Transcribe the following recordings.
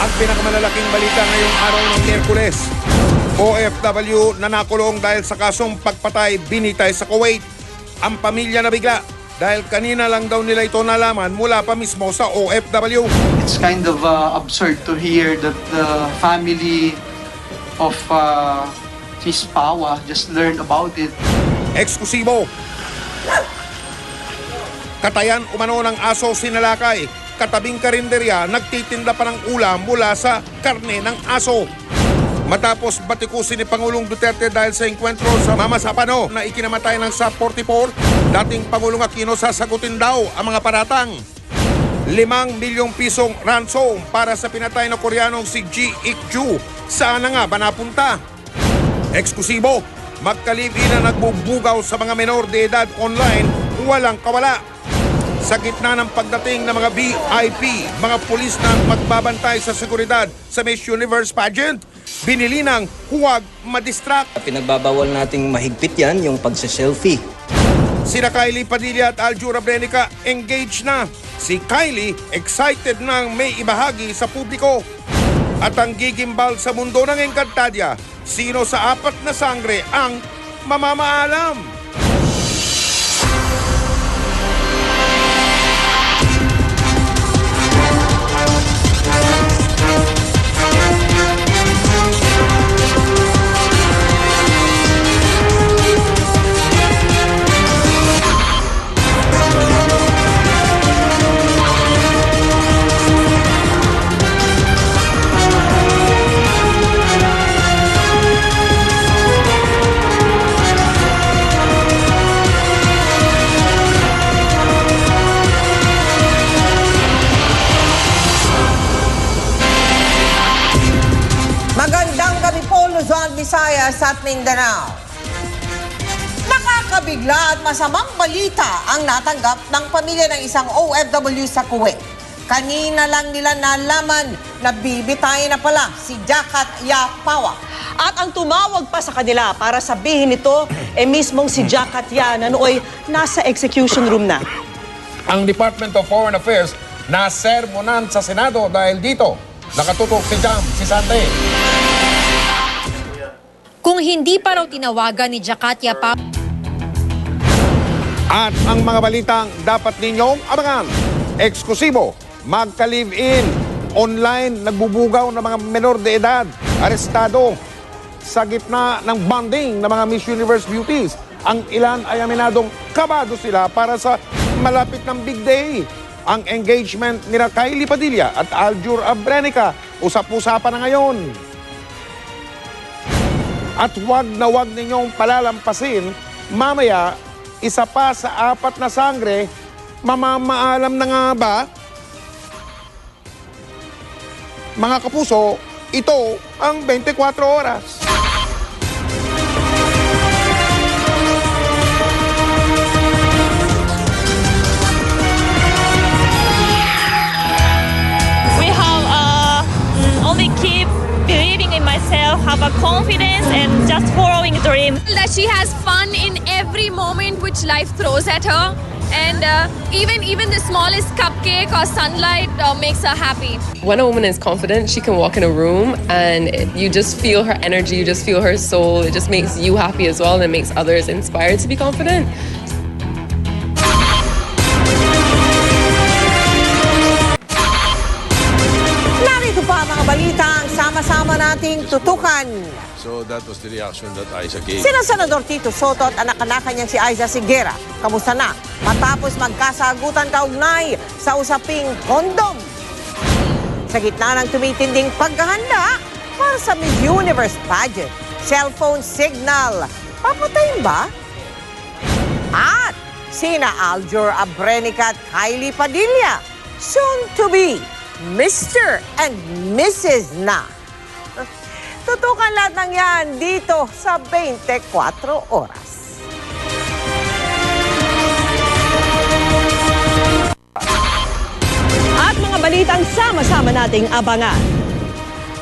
Ang pinakamalalaking balita ngayong araw ng Miyerkules. OFW na nakulong dahil sa kasong pagpatay binitay sa Kuwait. Ang pamilya nabigla dahil kanina lang daw nila ito nalaman mula pa mismo sa OFW. It's kind of absurd to hear that the family of Miss Pawa just learned about it. Eksklusibo. Katayan umano ng aso sinalakay. Katabing karinderya nagtitinda pa ng ulam mula sa karne ng aso. Matapos batikusin ni Pangulong Duterte dahil sa engkwentro sa Mama Sapano na ikinamatay ng SAP-44, dating Pangulong Aquino sasagutin daw ang mga paratang. 5 milyong pisong ransom para sa pinatay na Koreanong si Ji Ik-ju. Saan na nga ba napunta? Eksklusibo, magkalibin na nagbubugaw sa mga menor de edad online, walang kawala. Sa gitna ng pagdating ng mga VIP, mga pulis na magbabantay sa seguridad sa Miss Universe pageant, binili ng huwag madistract. Pinagbabawal nating mahigpit yan, yung pagsa-selfie. Sina Kylie Padilla at Aljur Abrenica engaged na. Si Kylie excited nang may ibahagi sa publiko. At ang gigimbal sa mundo ng Encantadia, sino sa apat na sangre ang mamamaalam? Magandang gabi po, Luzon, Visayas at Mindanao. Nakakabigla at masamang balita ang natanggap ng pamilya ng isang OFW sa Kuwait. Kanina lang nila nalaman na bibitayin na pala si Jakat Yapawa. At ang tumawag pa sa kanila para sabihin ito, mismong si Jakat Ya na nooy nasa execution room na. Ang Department of Foreign Affairs na sermonan sa Senado dahil dito. Nakatutok si Jam, si Sante. Kung hindi pa raw tinawagan ni Jakat Yapawa. At ang mga balitang dapat ninyong abangan. Eksklusibo, magka-live-in, online, nagbubugaw ng mga menor de edad, arestado. Sa gitna ng bonding ng mga Miss Universe beauties, ang ilan ay aminadong kabado sila para sa malapit ng big day. Ang engagement nila Kylie Padilla at Aljur Abrenica, usap-usapan na ngayon. At wag ninyong palalampasin, mamaya, isa pa sa apat na sangre, mamamaalam na nga ba? Mga kapuso, ito ang 24 oras. Only keep believing in myself, have a confidence and just following a dream. That she has fun in every moment which life throws at her, and even the smallest cupcake or sunlight makes her happy. When a woman is confident, she can walk in a room and you just feel her energy, you just feel her soul. It just makes you happy as well and it makes others inspired to be confident. Narito pa ang mga balita ang sama-sama nating tutukan. So that was the reaction that Aiza gave. Sina Senador Tito Soto at anak-anak niyang si Aiza Sigera, kamusta na? Matapos magkasagutan kaugnay sa usaping kondom. Sa gitna ng tumitinding paghahanda para sa Miss Universe pageant, cellphone signal, papatayin ba? At sina Aljur Abrenica at Kylie Padilla, soon to be Mr. and Mrs. na. Tutukan lahat ng yan dito sa 24 oras. At mga balitang sama-sama nating abangan.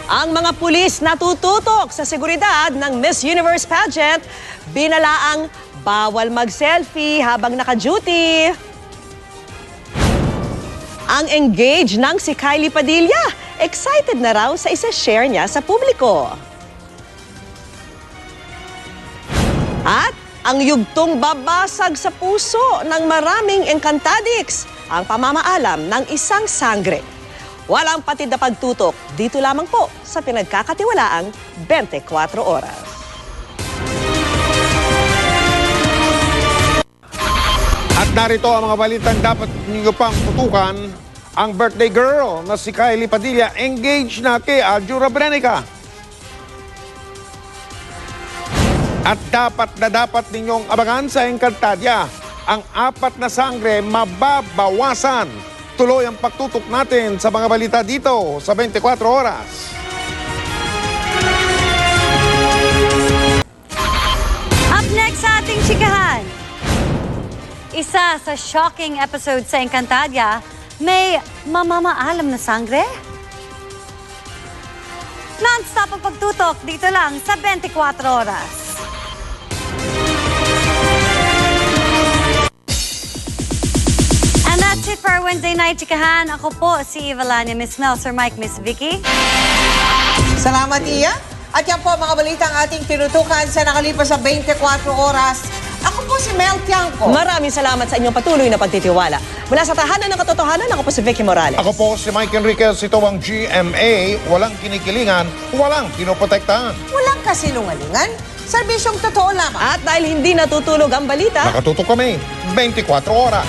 Ang mga pulis natututok sa seguridad ng Miss Universe pageant, binalaang bawal mag-selfie habang naka-duty. Ang engaged ng si Kylie Padilla, excited na raw sa isa-share niya sa publiko. At ang yugtong babasag sa puso ng maraming Encantadix, ang pamamaalam ng isang sangre. Walang patid na pagtutok, dito lamang po sa pinagkakatiwalaang 24 oras. At narito ang mga balitang dapat ninyo pang tutukan. Ang birthday girl na si Kylie Padilla engaged na kay Aljo Rabrenica. At dapat ninyong abangan sa Encantadia. Ang 4 na sangre mababawasan. Tuloy ang pagtutok natin sa mga balita dito sa 24 oras. Up next sa ating chikahan. Isa sa shocking episode sa Encantadia, may mamamaalam na sangre? Non-stop ang pagtutok dito lang sa 24 oras. And that's it for our Wednesday night chikahan. Ako po si Evalania, Miss Mel, Sir Mike, Miss Vicky. Salamat, Iya. At yan po mga balitang ating tinutukan sa nakalipas sa 24 oras. Ako po si Mel Tiangco. Maraming salamat sa inyong patuloy na pagtitiwala. Mula sa tahanan ng katotohanan, ako po si Vicky Morales. Ako po si Mike Enriquez. Ito ang GMA. Walang kinikilingan, walang pinoprotektahan. Walang kasinungalingan. Serbisyong totoo lamang. At dahil hindi natutulog ang balita, Nakatutok kami 24 oras.